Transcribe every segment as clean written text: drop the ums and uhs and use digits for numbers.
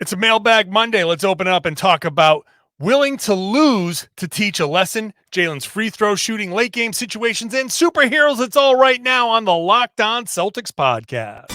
It's a Mailbag Monday. Let's open up and talk about willing to lose to teach a lesson, Jaylen's free throw shooting, late game situations, and superheroes. It's all right now on the Locked On Celtics podcast.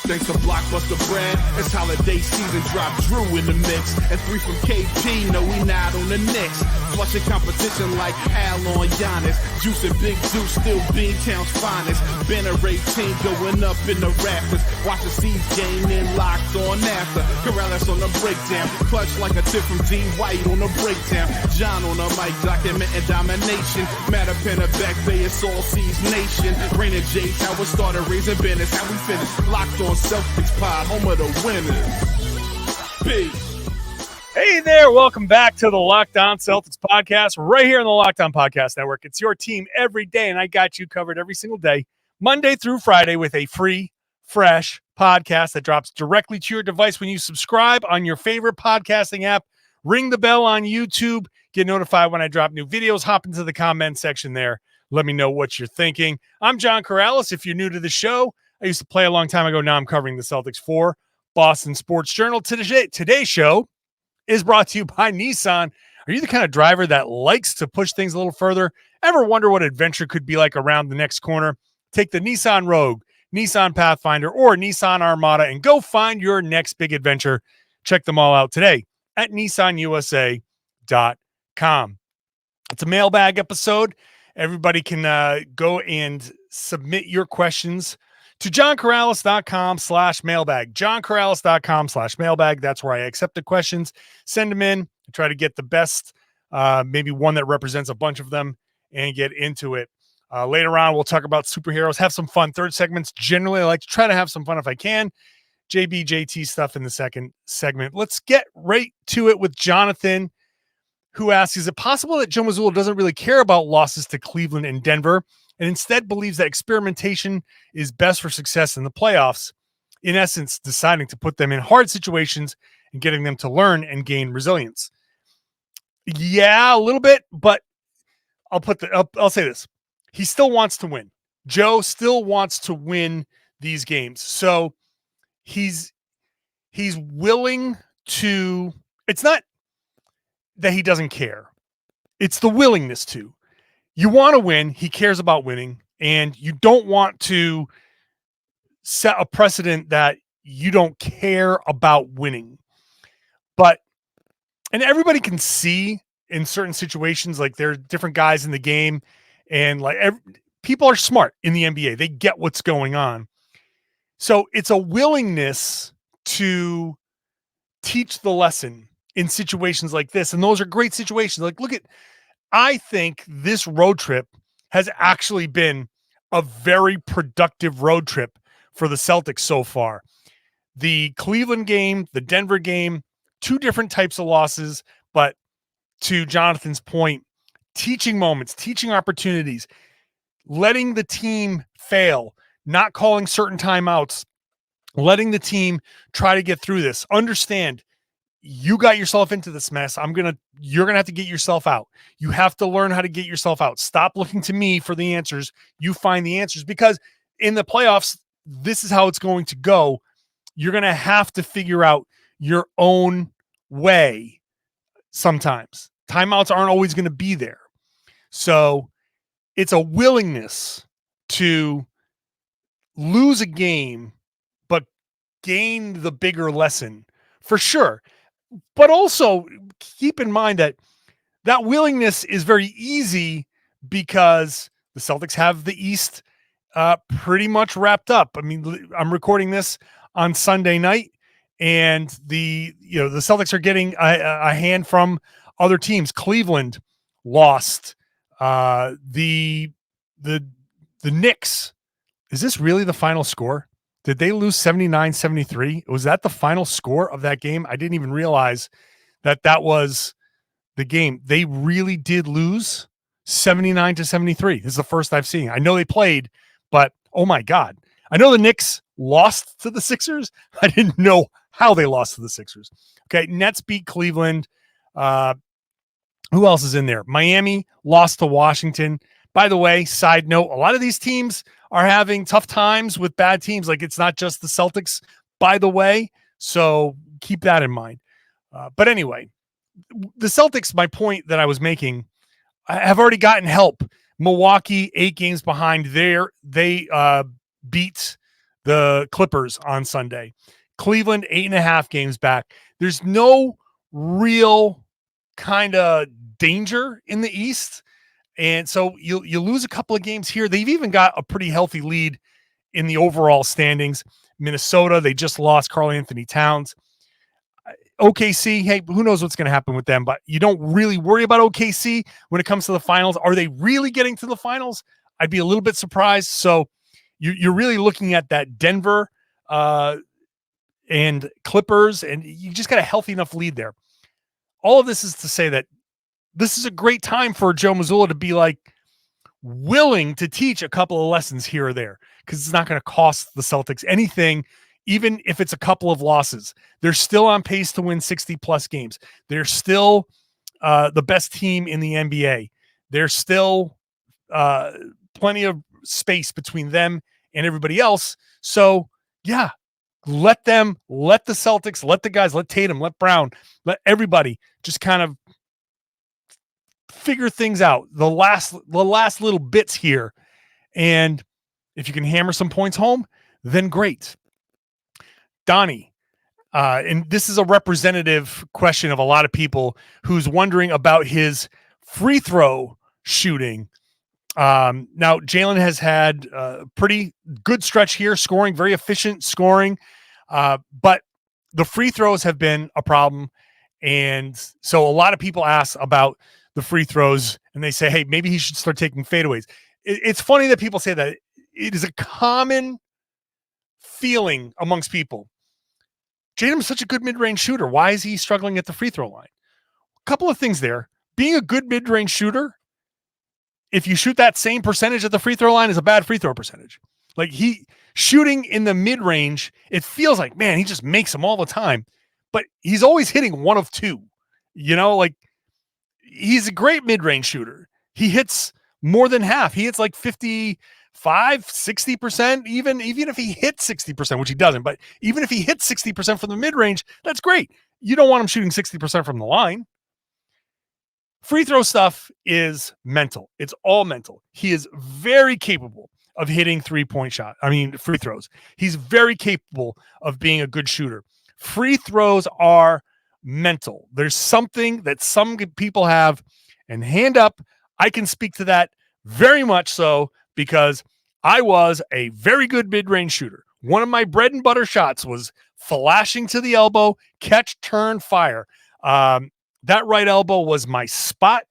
Thanks to Blockbuster Brand, it's holiday season. Drop Drew in the mix. And 3 from KP, no, we not on the Knicks. Flushing competition like Al on Giannis. Juice and Big Juice, still Beantown's finest. Banner 18 going up in the rafters. Watch the C's game in Locked On after. Karalis on the breakdown. Clutch like a tip from D. White on the breakdown. John on the mic, documenting domination. Matter pen a back bay, it's all C's nation. Rain and J's, how it started, raising business, how we finish. Locked On Celtics pod, home of the winners. Peace. Hey there, welcome back to the Locked On Celtics podcast, right here on the Locked On Podcast Network. It's your team every day, and I got you covered every single day, Monday through Friday, with a free, fresh podcast that drops directly to your device when you subscribe on your favorite podcasting app. Ring the bell on YouTube, get notified when I drop new videos, hop into the comment section there. Let me know what you're thinking. I'm John Karalis. If you're new to the show, I used to play a long time ago. Now I'm covering the Celtics for Boston Sports Journal. Today's show is brought to you by Nissan. Are you the kind of driver that likes to push things a little further? Ever wonder what adventure could be like around the next corner? Take the Nissan Rogue, Nissan Pathfinder, or Nissan Armada and go find your next big adventure. Check them all out today at nissanusa.com. It's a mailbag episode. Everybody can go and submit your questions to johnkaralis.com/mailbag. johnkaralis.com/mailbag. That's where I accept the questions, send them in, try to get the best, maybe one that represents a bunch of them, and get into it. Later on, we'll talk about superheroes, have some fun. Third segments, generally, I like to try to have some fun if I can. JT stuff in the second segment. Let's get right to it with Jonathan, who asks, is it possible that Joe Mazzulla doesn't really care about losses to Cleveland and Denver, and instead believes that experimentation is best for success in the playoffs, in essence, deciding to put them in hard situations and getting them to learn and gain resilience? Yeah, a little bit, but I'll say this. He still wants to win. Joe still wants to win these games. So he's willing to, it's not that he doesn't care. It's the willingness to. You want to win. He cares about winning, and you don't want to set a precedent that you don't care about winning. And everybody can see in certain situations, like there are different guys in the game, and like people are smart in the NBA. They get what's going on. So it's a willingness to teach the lesson in situations like this. And those are great situations. Like, I think this road trip has actually been a very productive road trip for the Celtics so far. The Cleveland game, the Denver game, two different types of losses, but to Jonathan's point, teaching moments, teaching opportunities, letting the team fail, not calling certain timeouts, letting the team try to get through this. Understand, you got yourself into this mess. You're going to have to get yourself out. You have to learn how to get yourself out. Stop looking to me for the answers. You find the answers, because in the playoffs, this is how it's going to go. You're going to have to figure out your own way sometimes. Timeouts aren't always going to be there. So it's a willingness to lose a game, but gain the bigger lesson for sure. But also keep in mind that willingness is very easy because the Celtics have the East pretty much wrapped up. I mean, I'm recording this on Sunday night, and the Celtics are getting a hand from other teams. Cleveland lost. The Knicks. Is this really the final score? Did they lose 79-73? Was that the final score of that game? I didn't even realize that was the game. They really did lose 79-73. This is the first I've seen. I know they played, but oh my God. I know the Knicks lost to the Sixers. I didn't know how they lost to the Sixers. Okay, Nets beat Cleveland. Who else is in there? Miami lost to Washington. By the way, side note, a lot of these teams are having tough times with bad teams. Like, it's not just the Celtics, by the way. So keep that in mind. But anyway, the Celtics, my point that I was making, have already gotten help. Milwaukee, 8 games behind there. They beat the Clippers on Sunday. Cleveland, 8.5 games back. There's no real kind of danger in the East. And so you lose a couple of games here. They've even got a pretty healthy lead in the overall standings. Minnesota, they just lost Karl Anthony Towns. OKC, hey, who knows what's going to happen with them, but you don't really worry about OKC when it comes to the finals. Are they really getting to the finals? I'd be a little bit surprised. So you're really looking at that Denver and Clippers, and you just got a healthy enough lead there. All of this is to say that this is a great time for Joe Mazzulla to be like willing to teach a couple of lessons here or there, because it's not going to cost the Celtics anything. Even if it's a couple of losses, they're still on pace to win 60 plus games. They're still the best team in the NBA. There's still plenty of space between them and everybody else. So yeah, let the Celtics, let the guys, let Tatum, let Brown, let everybody just kind of figure things out. The last little bits here. And if you can hammer some points home, then great. Donnie, and this is a representative question of a lot of people who's wondering about his free throw shooting. Now, Jaylen has had a pretty good stretch here, scoring, very efficient scoring, but the free throws have been a problem. And so a lot of people ask about the free throws, and they say, hey, maybe he should start taking fadeaways. It's funny that people say that. It is a common feeling amongst people. Tatum's such a good mid-range shooter. Why is he struggling at the free throw line? A couple of things there. Being a good mid-range shooter, if you shoot that same percentage at the free throw line, is a bad free throw percentage. Like, he shooting in the mid-range, it feels like, man, he just makes them all the time. But he's always hitting one of two. You know, like, he's a great mid-range shooter. He hits more than half. He hits like 60%, even if he hits 60%, which he doesn't, but even if he hits 60% from the mid-range, that's great. You don't want him shooting 60% from the line. Free throw stuff is mental. It's all mental. He is very capable of hitting free throws. He's very capable of being a good shooter. Free throws are mental. There's something that some people have, and hand up, I can speak to that very much so, because I was a very good mid-range shooter. One of my bread and butter shots was flashing to the elbow, catch, turn, fire. That right elbow was my spot.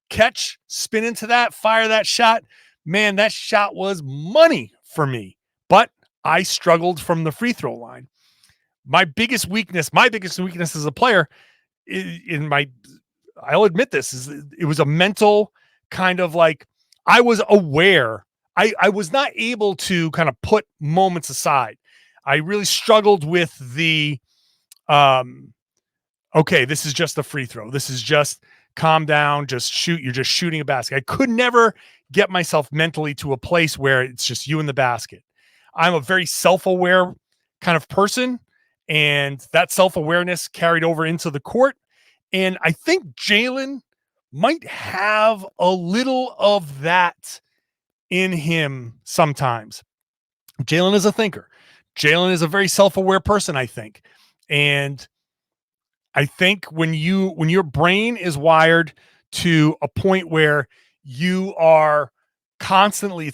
Catch, spin into that, fire that shot. Man, that shot was money for me. But I struggled from the free throw line. My biggest weakness as a player, I'll admit this, is it was a mental kind of like, I was aware. I was not able to kind of put moments aside. I really struggled with the, okay, this is just a free throw. This is just calm down, just shoot. You're just shooting a basket. I could never get myself mentally to a place where it's just you in the basket. I'm a very self-aware kind of person, and that self-awareness carried over into the court. And I think Jaylen might have a little of that in him sometimes. Jaylen is a thinker. Jaylen is a very self-aware person, I think. And I think when your brain is wired to a point where you are constantly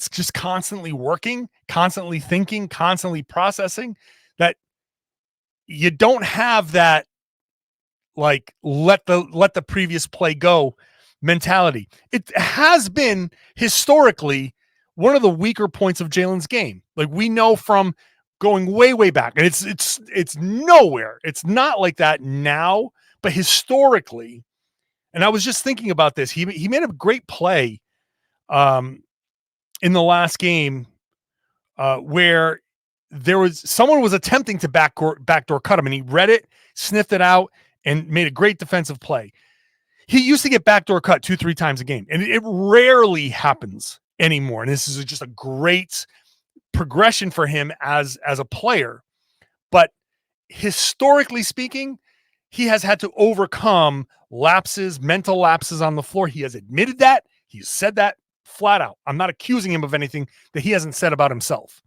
working, constantly thinking, constantly processing, that you don't have that, like, let the previous play go mentality. It has been historically one of the weaker points of Jaylen's game. Like, we know from going way, way back, and it's nowhere. It's not like that now, but historically, and I was just thinking about this. He made a great play in the last game where someone was attempting to backdoor cut him, and he read it, sniffed it out, and made a great defensive play. He used to get backdoor cut 2-3 times a game, and it rarely happens anymore. And this is just a great progression for him as a player. But historically speaking, he has had to overcome lapses, mental lapses on the floor. He has admitted that. He's said that flat out. I'm not accusing him of anything that he hasn't said about himself.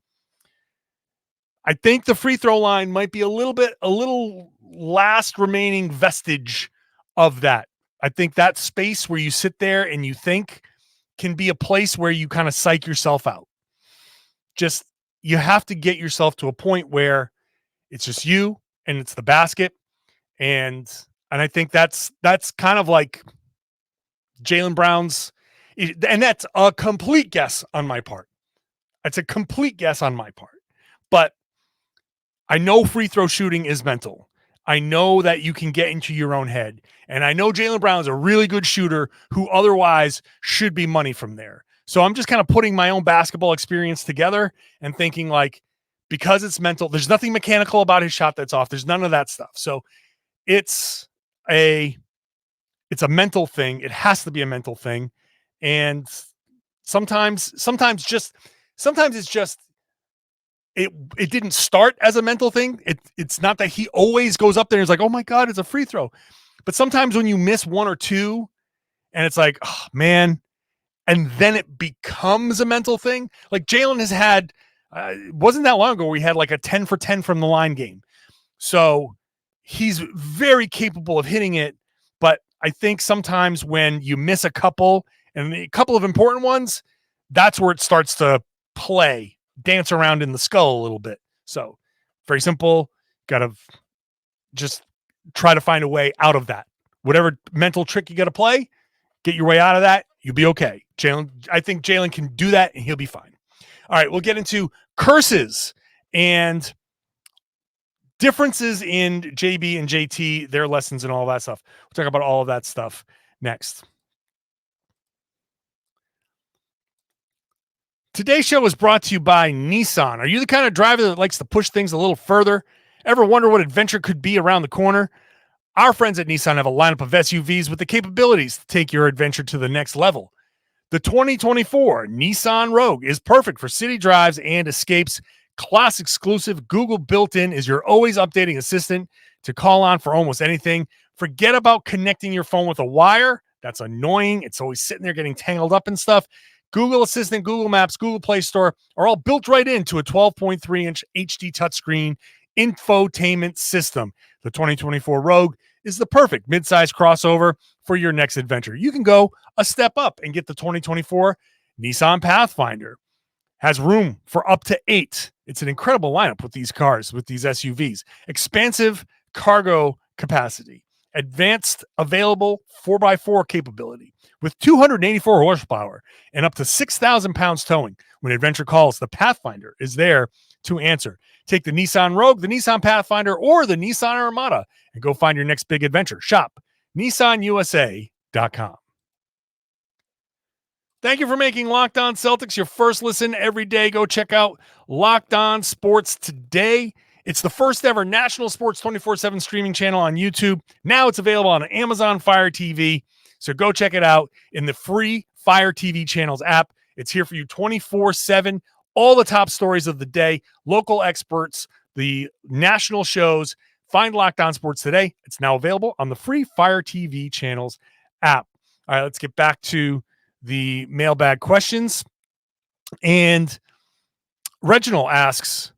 I think the free throw line might be a little last remaining vestige of that. I think that space where you sit there and you think can be a place where you kind of psych yourself out. Just, you have to get yourself to a point where it's just you and it's the basket. And I think that's kind of like Jaylen Brown's, and that's a complete guess on my part. It's a complete guess on my part. But I know free throw shooting is mental. I know that you can get into your own head. And I know Jaylen Brown is a really good shooter who otherwise should be money from there. So I'm just kind of putting my own basketball experience together and thinking, like, because it's mental, there's nothing mechanical about his shot that's off. There's none of that stuff. So it's a mental thing. It has to be a mental thing. And sometimes it's just, it didn't start as a mental thing. It's not that he always goes up there and is like, oh my God, it's a free throw. But sometimes when you miss one or two and it's like, oh man, and then it becomes a mental thing. Like Jaylen has had, wasn't that long ago where he had like a 10 for 10 from the line game. So he's very capable of hitting it. But I think sometimes when you miss a couple and a couple of important ones, that's where it starts to dance around in the skull a little bit. So very simple. Got to just try to find a way out of that. Whatever mental trick you got to play, get your way out of that. You'll be okay. I think Jaylen can do that and he'll be fine. All right. We'll get into curses and differences in JB and JT, their lessons and all that stuff. We'll talk about all of that stuff next. Today's show is brought to you by Nissan. Are you the kind of driver that likes to push things a little further? Ever wonder what adventure could be around the corner? Our friends at Nissan have a lineup of SUVs with the capabilities to take your adventure to the next level. The 2024 Nissan Rogue is perfect for city drives and escapes. Class exclusive Google built-in is your always updating assistant to call on for almost anything. Forget about connecting your phone with a wire. That's annoying. It's always sitting there getting tangled up and stuff. Google Assistant, Google Maps, Google Play Store are all built right into a 12.3-inch HD touchscreen infotainment system. The 2024 Rogue is the perfect midsize crossover for your next adventure. You can go a step up and get the 2024 Nissan Pathfinder. Has room for up to 8. It's an incredible lineup with these cars, with these SUVs. Expansive cargo capacity. Advanced available 4x4 capability with 284 horsepower and up to 6,000 pounds towing. When adventure calls, the Pathfinder is there to answer. Take the Nissan Rogue, the Nissan Pathfinder, or the Nissan Armada and go find your next big adventure. Shop NissanUSA.com. Thank you for making Locked On Celtics your first listen every day. Go check out Locked On Sports Today. It's the first ever national sports 24/7 streaming channel on YouTube. Now it's available on Amazon Fire TV. So go check it out in the free Fire TV channels app. It's here for you 24/7. All the top stories of the day, local experts, the national shows. Find Locked On Sports Today. It's now available on the free Fire TV channels app. All right, let's get back to the mailbag questions. And Reginald asks,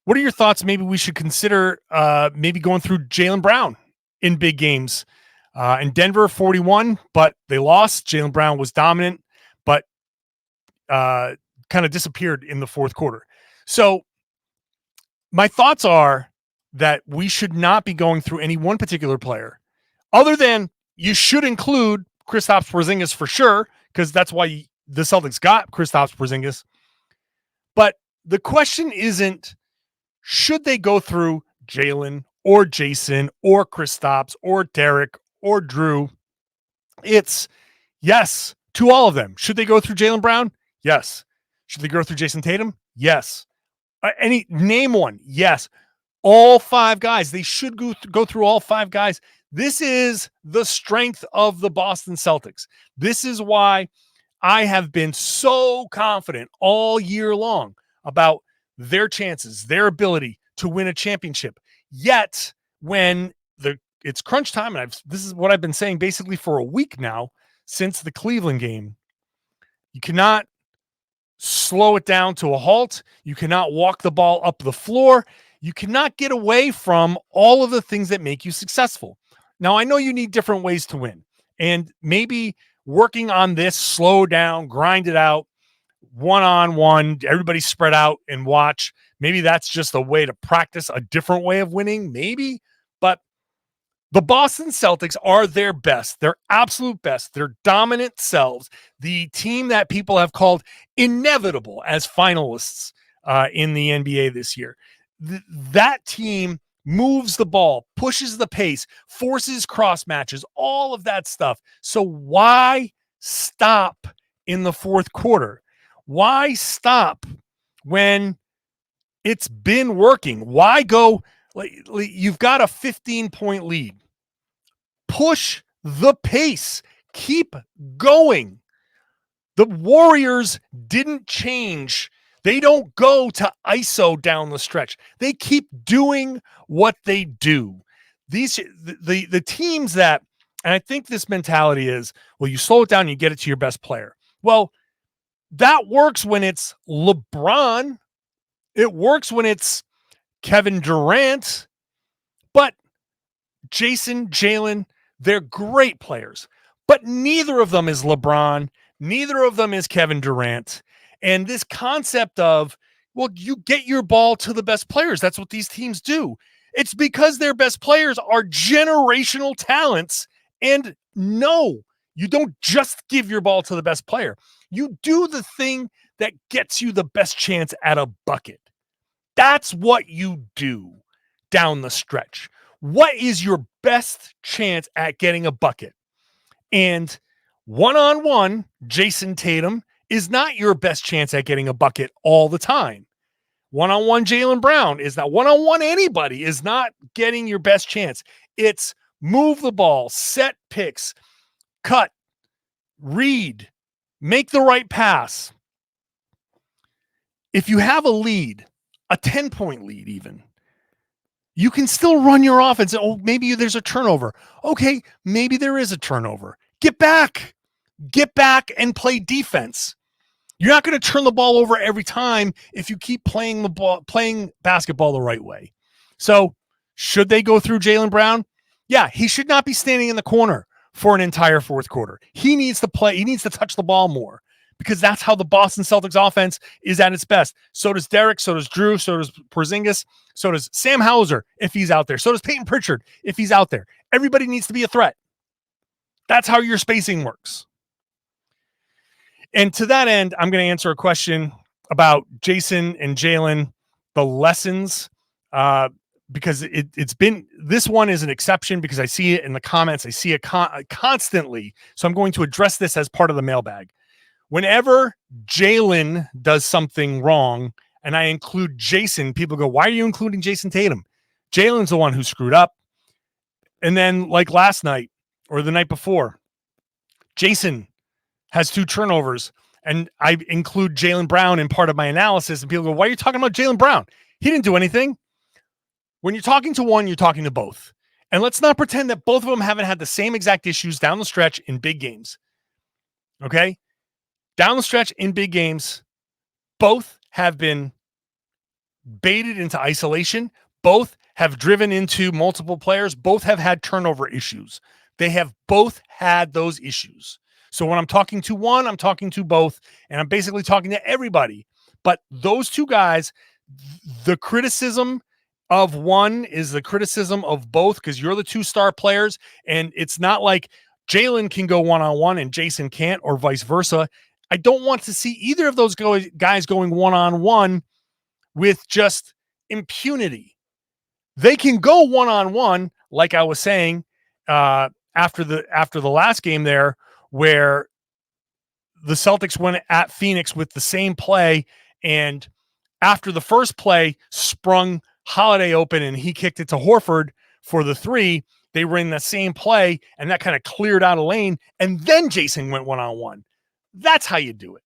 what are your thoughts? Maybe we should consider maybe going through Jaylen Brown in big games. In Denver, 41, but they lost. Jaylen Brown was dominant, but kind of disappeared in the fourth quarter. So my thoughts are that we should not be going through any one particular player, other than you should include Kristaps Porzingis for sure, because that's why the Celtics got Kristaps Porzingis. But the question isn't, should they go through Jaylen or Jayson or Kristaps or Derek or Drew? It's yes to all of them. Should they go through Jaylen Brown? Yes. Should they go through Jayson Tatum? Yes. Name one? Yes. All 5 guys. They should go through all 5 guys. This is the strength of the Boston Celtics. This is why I have been so confident all year long about their chances, their ability to win a championship. Yet when it's crunch time, and this is what I've been saying basically for a week now since the Cleveland game, you cannot slow it down to a halt. You cannot walk the ball up the floor. You cannot get away from all of the things that make you successful. Now, I know you need different ways to win, and maybe working on this, slow down, grind it out, one-on-one, everybody spread out and watch. Maybe that's just a way to practice a different way of winning, maybe. But the Boston Celtics are their best, their absolute best, their dominant selves, the team that people have called inevitable as finalists in the NBA this year. That team moves the ball, pushes the pace, forces cross matches, all of that stuff. So why stop in the fourth quarter? Why stop when it's been working? Why go? You've got a 15-point lead. Push the pace. Keep going. The Warriors didn't change. They don't go to ISO down the stretch. They keep doing what they do. The teams that, and I think this mentality is, well, you slow it down, you get it to your best player. Well, that works when it's LeBron. It works when it's Kevin Durant. But Jayson, Jaylen, they're great players. But neither of them is LeBron. Neither of them is Kevin Durant. And this concept of, well, you get your ball to the best players. That's what these teams do. It's because their best players are generational talents. And no, you don't just give your ball to the best player. You do the thing that gets you the best chance at a bucket. That's what you do down the stretch. What is your best chance at getting a bucket? And one-on-one, Jayson Tatum is not your best chance at getting a bucket all the time. One-on-one, Jaylen Brown is not. One-on-one, anybody is not getting your best chance. It's move the ball, set picks, cut, read, make the right pass. If you have a lead, a 10-point lead even, you can still run your offense. Oh, maybe there's a turnover. Okay, maybe there is a turnover. Get back. Get back and play defense. You're not going to turn the ball over every time if you keep playing basketball the right way. So, should they go through Jaylen Brown? Yeah, he should not be standing in the corner for an entire fourth quarter. He needs to play. He needs to touch the ball more because that's how the Boston Celtics offense is at its best. So does Derek. So does Drew. So does Porzingis. So does Sam Hauser if he's out there. So does Peyton Pritchard if he's out there. Everybody needs to be a threat. That's how your spacing works. And to that end, I'm going to answer a question about Jayson and Jaylen, the lessons, because it's been, this one is an exception because I see it in the comments. I see it constantly. So I'm going to address this as part of the mailbag. Whenever Jaylen does something wrong and I include Jayson, people go, why are you including Jayson Tatum? Jaylen's the one who screwed up. And then like last night or the night before, Jayson has 2 turnovers, and I include Jaylen Brown in part of my analysis, and people go, why are you talking about Jaylen Brown? He didn't do anything. When you're talking to one, you're talking to both. And let's not pretend that both of them haven't had the same exact issues down the stretch in big games. Okay? Down the stretch in big games, both have been baited into isolation. Both have driven into multiple players. Both have had turnover issues. They have both had those issues. So when I'm talking to one, I'm talking to both, and I'm basically talking to everybody. But those two guys, the criticism of one is the criticism of both because you're the 2-star players, and it's not like Jaylen can go one-on-one and Jayson can't, or vice versa. I don't want to see either of those guys going one-on-one with just impunity. They can go one-on-one, like I was saying, after the last game there, where the Celtics went at Phoenix with the same play, and after the first play sprung Holiday open and he kicked it to Horford for the 3, they ran the same play and that kind of cleared out a lane, and then Jayson went one-on-one. That's how you do it.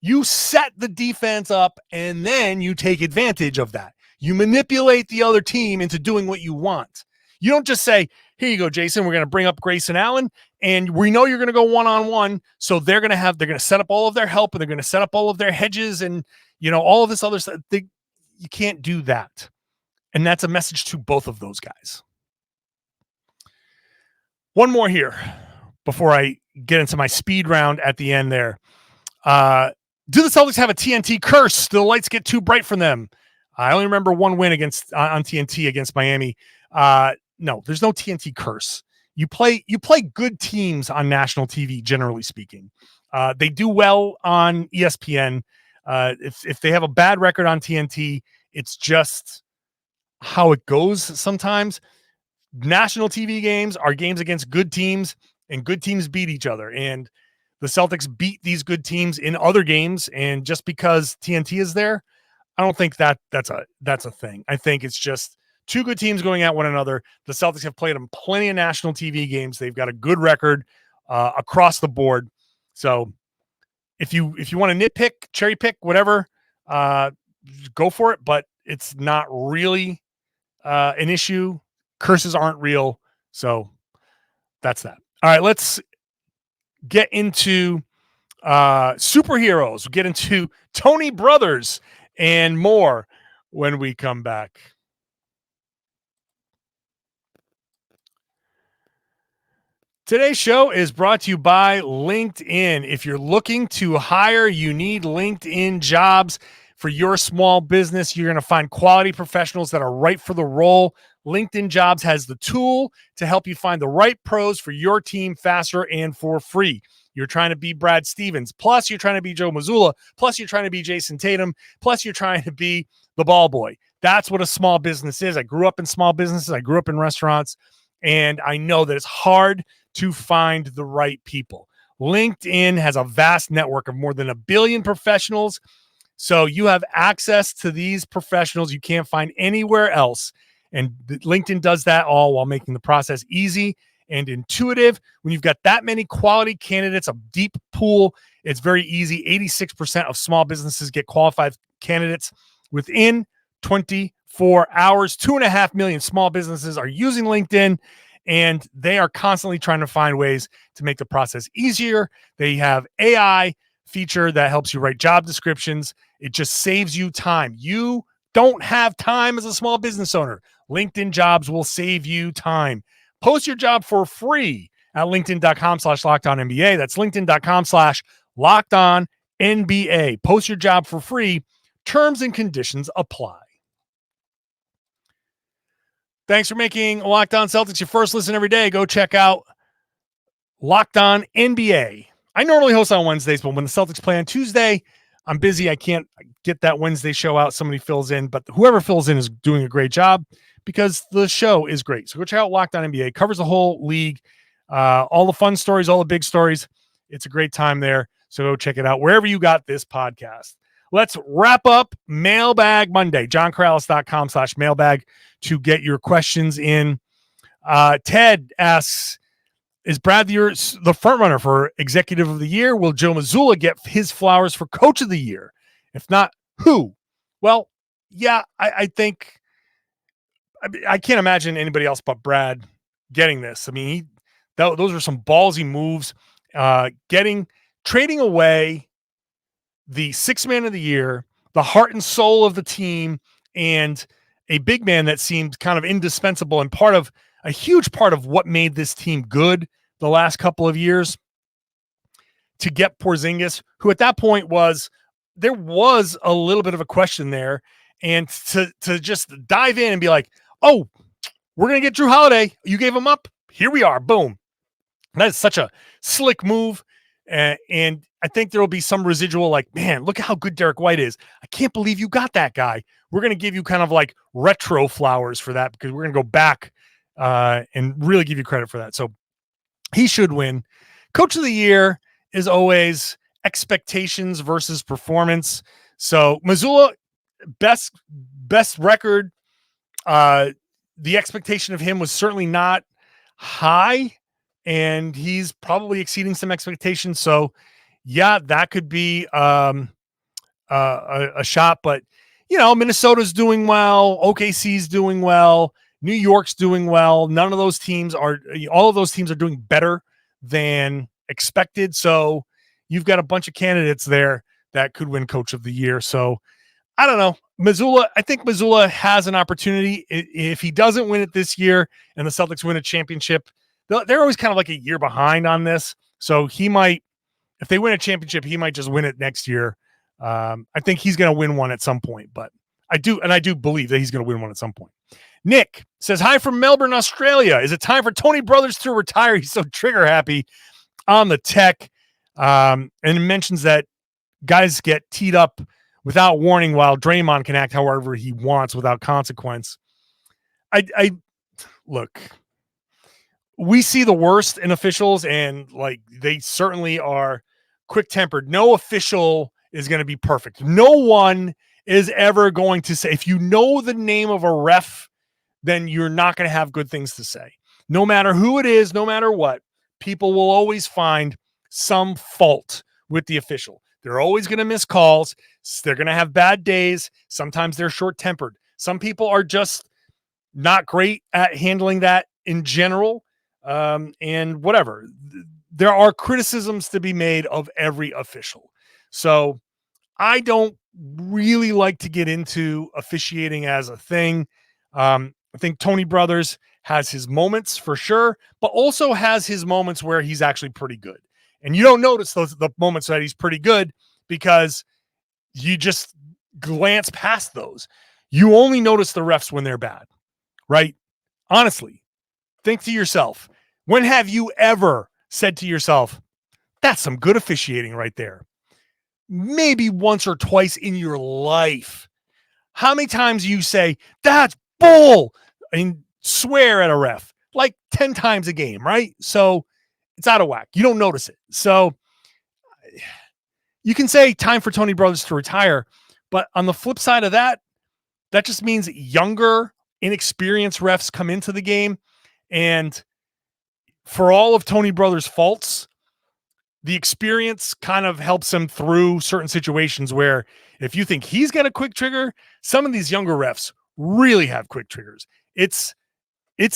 You set the defense up and then you take advantage of that. You manipulate the other team into doing what you want. You don't just say, here you go, Jayson, we're going to bring up Grayson Allen, and we know you're going to go one-on-one, so they're going to set up all of their help, and they're going to set up all of their hedges and, all of this other stuff. You can't do that. And that's a message to both of those guys. One more here before I get into my speed round at the end there. Do the Celtics have a TNT curse? Do the lights get too bright for them? I only remember one win on TNT against Miami. No, there's no TNT curse. You play good teams on national TV, generally speaking. They do well on ESPN. If they have a bad record on TNT, it's just how it goes sometimes. National TV games are games against good teams, and good teams beat each other. And the Celtics beat these good teams in other games. And just because TNT is there, I don't think that's a thing. I think it's just two good teams going at one another. The Celtics have played them plenty of national TV games. They've got a good record across the board. So if you want to nitpick, cherry pick, whatever, go for it. But it's not really an issue. Curses aren't real. So that's that. All right, let's get into superheroes. We'll get into Tony Brothers and more when we come back. Today's show is brought to you by LinkedIn. If you're looking to hire, you need LinkedIn Jobs. For your small business, you're going to find quality professionals that are right for the role. LinkedIn Jobs has the tool to help you find the right pros for your team faster and for free. You're trying to be Brad Stevens, plus you're trying to be Joe Mazzulla, plus you're trying to be Jayson Tatum, plus you're trying to be the ball boy. That's what a small business is. I grew up in small businesses. I grew up in restaurants, and I know that it's hard to find the right people. LinkedIn has a vast network of more than 1 billion professionals. So you have access to these professionals you can't find anywhere else. And LinkedIn does that all while making the process easy and intuitive. When you've got that many quality candidates, a deep pool, it's very easy. 86% of small businesses get qualified candidates within 24 hours. 2.5 million small businesses are using LinkedIn, and they are constantly trying to find ways to make the process easier. They have AI feature that helps you write job descriptions. It just saves you time. You don't have time as a small business owner. LinkedIn Jobs will save you time. Post your job for free at linkedin.com/LockedOnNBA. That's linkedin.com/LockedOnNBA. Post your job for free. Terms and conditions apply. Thanks for making Locked On Celtics your first listen every day. Go check out Locked On NBA. I normally host on Wednesdays, but when the Celtics play on Tuesday, I'm busy. I can't get that Wednesday show out. Somebody fills in, but whoever fills in is doing a great job because the show is great. So go check out Locked On NBA. It covers the whole league, all the fun stories, all the big stories. It's a great time there. So go check it out wherever you got this podcast. Let's wrap up Mailbag Monday. JohnKaralis.com/mailbag to get your questions in. Ted asks, is Brad the front runner for Executive of the Year? Will Joe Mazzulla get his flowers for Coach of the Year? If not, who? Well, yeah, I think I can't imagine anybody else but Brad getting this. I mean, those are some ballsy moves. Trading away the sixth man of the year, the heart and soul of the team, and a big man that seemed kind of indispensable and a huge part of what made this team good the last couple of years, to get Porzingis, who at that point there was a little bit of a question there, and to just dive in and be like, oh, we're going to get Drew Holiday. You gave him up. Here we are. Boom. That is such a slick move. And I think there will be some residual like, man, look at how good Derek White is. I can't believe you got that guy. We're going to give you kind of like retro flowers for that because we're going to go back and really give you credit for that. So he should win. Coach of the Year is always expectations versus performance. So Mazzulla, best record. The expectation of him was certainly not high, and he's probably exceeding some expectations. So yeah, that could be a shot, but Minnesota's doing well. OKC's doing well. New York's doing well. All of those teams are doing better than expected. So you've got a bunch of candidates there that could win Coach of the Year. So I don't know. I think Mazzulla has an opportunity. If he doesn't win it this year and the Celtics win a championship, they're always kind of like a year behind on this. So he might, if they win a championship, he might just win it next year. I think he's going to win one at some point, but I do believe that he's going to win one at some point. Nick says, hi from Melbourne, Australia. Is it time for Tony Brothers to retire? He's so trigger happy on the tech. And it mentions that guys get teed up without warning while Draymond can act however he wants without consequence. I look, we see the worst in officials, and like they certainly are quick-tempered. No official is going to be perfect. No one is ever going to say, if you know the name of a ref, then you're not going to have good things to say. No matter who it is, no matter what, people will always find some fault with the official. They're always going to miss calls. They're going to have bad days. Sometimes they're short-tempered. Some people are just not great at handling that in general. And whatever. There are criticisms to be made of every official. So I don't really like to get into officiating as a thing. I think Tony Brothers has his moments for sure, but also has his moments where he's actually pretty good. And you don't notice the moments that he's pretty good because you just glance past those. You only notice the refs when they're bad, right? Honestly, think to yourself, when have you ever said to yourself, that's some good officiating right there? Maybe once or twice in your life. How many times you say, that's bull, and swear at a ref? Like 10 times a game, right? So it's out of whack. You don't notice it. So you can say time for Tony Brothers to retire, but on the flip side of that, that just means younger, inexperienced refs come into the game, and for all of Tony Brothers' faults, the experience kind of helps him through certain situations where if you think he's got a quick trigger, some of these younger refs really have quick triggers. It's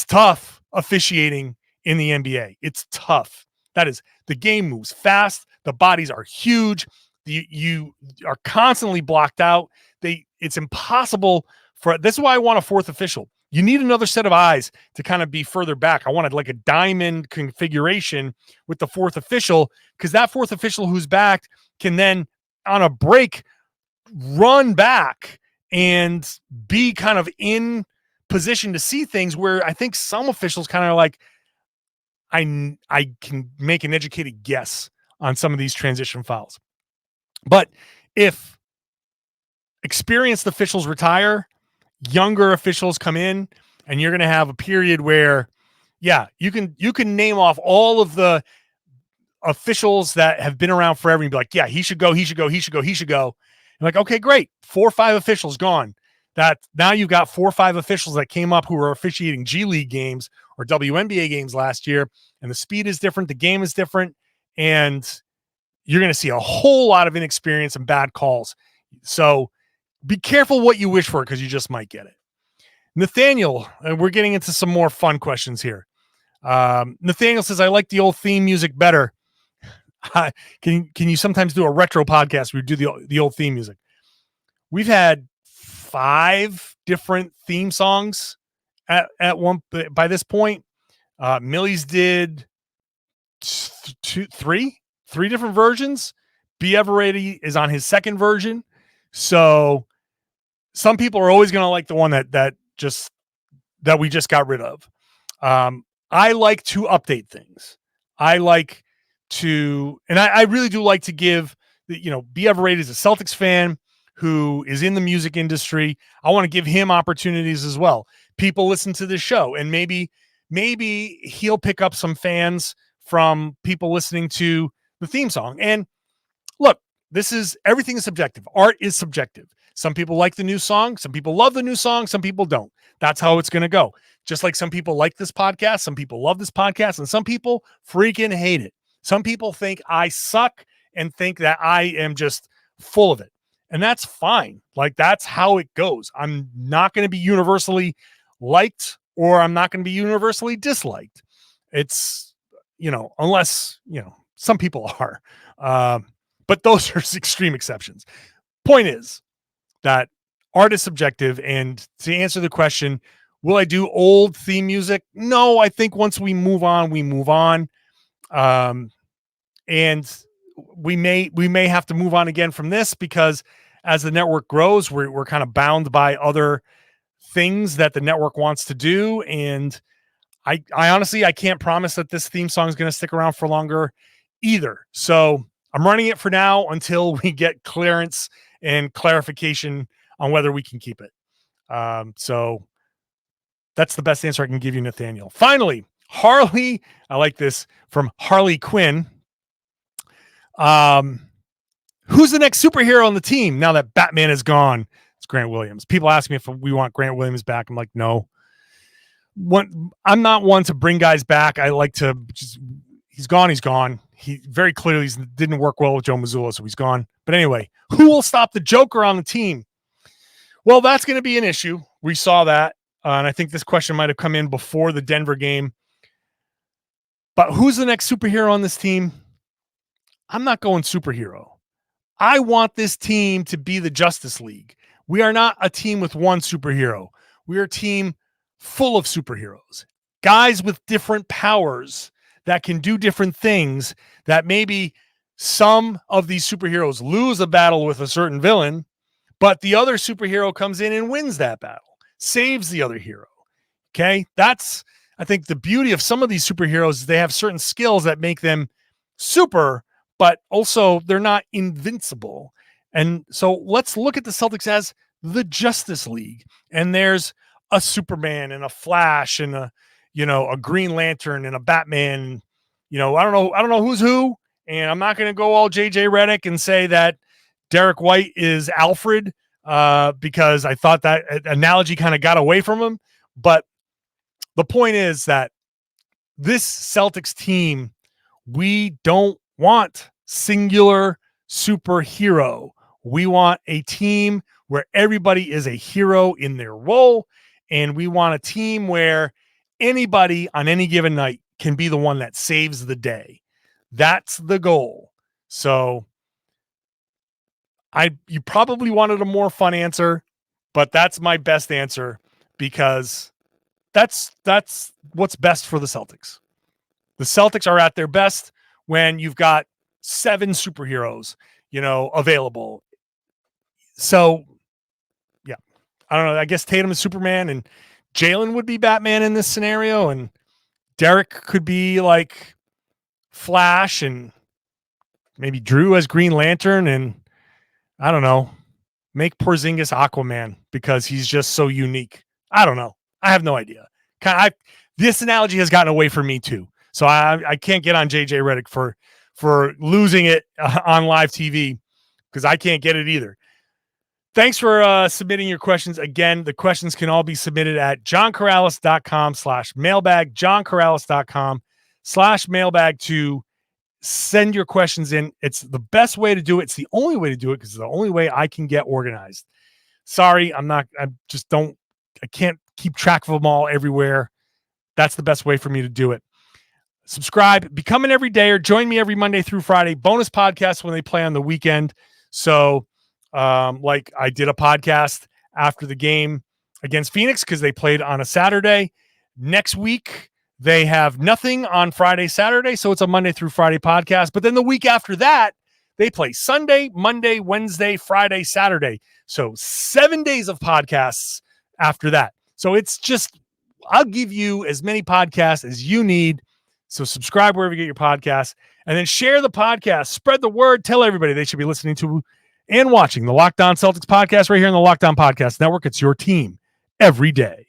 tough officiating in the NBA. It's tough. That is, the game moves fast. The bodies are huge. You are constantly blocked out. It's impossible this is why I want a fourth official. You need another set of eyes to kind of be further back. I wanted like a diamond configuration with the fourth official, because that fourth official who's back can then on a break run back and be kind of in position to see things where I think some officials kind of like, I can make an educated guess on some of these transition fouls. But if experienced officials retire, younger officials come in, and you're going to have a period where, yeah, you can name off all of the officials that have been around forever and be like, yeah, he should go. And like, okay, great. 4 or 5 officials gone. That now you've got 4 or 5 officials that came up who were officiating G League games or WNBA games last year. And the speed is different. The game is different. And you're going to see a whole lot of inexperience and bad calls. So be careful what you wish for, because you just might get it. Nathaniel, we're getting into some more fun questions here. Nathaniel says, I like the old theme music better. Can you sometimes do a retro podcast where you do the old theme music? We've had 5 different theme songs at one by this point. Millie's did 3 different versions. B. Eveready is on his second version. So some people are always going to like the one that we just got rid of. I like to update things. I like to, and I really do like to give B. Eveready is a Celtics fan who is in the music industry. I want to give him opportunities as well. People listen to this show, and maybe he'll pick up some fans from people listening to the theme song. And look, everything is subjective. Art is subjective. Some people like the new song. Some people love the new song. Some people don't. That's how it's going to go. Just like some people like this podcast. Some people love this podcast. And some people freaking hate it. Some people think I suck and think that I am just full of it. And that's fine. Like, that's how it goes. I'm not going to be universally liked, or I'm not going to be universally disliked. It's, unless, some people are. But those are extreme exceptions. Point is that art is subjective. And to answer the question, will I do old theme music? No, I think once we move on, we move on. And we may have to move on again from this, because as the network grows, we're kind of bound by other things that the network wants to do. And I honestly, I can't promise that this theme song is going to stick around for longer either. So I'm running it for now until we get clearance and clarification on whether we can keep it. So that's the best answer I can give you, Nathaniel. Finally, Harley, I like this, from Harley Quinn. Who's the next superhero on the team now that Batman is gone? It's Grant Williams. People ask me if we want Grant Williams back. I'm like, no. I'm not one to bring guys back. I like to just, he's gone. He very clearly didn't work well with Joe Mazzulla, so he's gone. But anyway, who will stop the Joker on the team? Well, that's going to be an issue. We saw that. And I think this question might have come in before the Denver game. But who's the next superhero on this team? I'm not going superhero. I want this team to be the Justice League. We are not a team with one superhero. We are a team full of superheroes, guys with different powers that can do different things, that maybe some of these superheroes lose a battle with a certain villain, but the other superhero comes in and wins that battle, saves the other hero. Okay. That's, I think, the beauty of some of these superheroes is they have certain skills that make them super, but also they're not invincible. And so let's look at the Celtics as the Justice League. And there's a Superman and a Flash and a Green Lantern and a Batman. I don't know who's who. And I'm not going to go all JJ Redick and say that Derek White is Alfred, because I thought that analogy kind of got away from him. But the point is that this Celtics team, we don't want singular superhero. We want a team where everybody is a hero in their role. And we want a team where anybody on any given night can be the one that saves the day. That's the goal. So you probably wanted a more fun answer, but that's my best answer, because that's what's best for the Celtics. The Celtics are at their best when you've got 7 superheroes, available. So yeah, I don't know. I guess Tatum is Superman and Jaylen would be Batman in this scenario. And Derek could be like Flash, and maybe Drew as Green Lantern, and I don't know, make Porzingis Aquaman because he's just so unique. I don't know. I have no idea. This analogy has gotten away from me too. So I can't get on JJ Redick for losing it on live TV, because I can't get it either. Thanks for submitting your questions. Again, the questions can all be submitted at johnkaralis.com/mailbag, johnkaralis.com/mailbag to send your questions in. It's the best way to do it. It's the only way to do it, because it's the only way I can get organized. Sorry, I can't keep track of them all everywhere. That's the best way for me to do it. Subscribe, become an everydayer, join me every Monday through Friday, bonus podcasts when they play on the weekend. So, like I did a podcast after the game against Phoenix because they played on a Saturday. Next week, they have nothing on Friday, Saturday. So it's a Monday through Friday podcast. But then the week after that, they play Sunday, Monday, Wednesday, Friday, Saturday. So 7 days of podcasts after that. So it's just, I'll give you as many podcasts as you need. So subscribe wherever you get your podcasts, and then share the podcast, spread the word, tell everybody they should be listening to and watching the Locked On Celtics podcast right here on the Locked On Podcast Network. It's your team every day.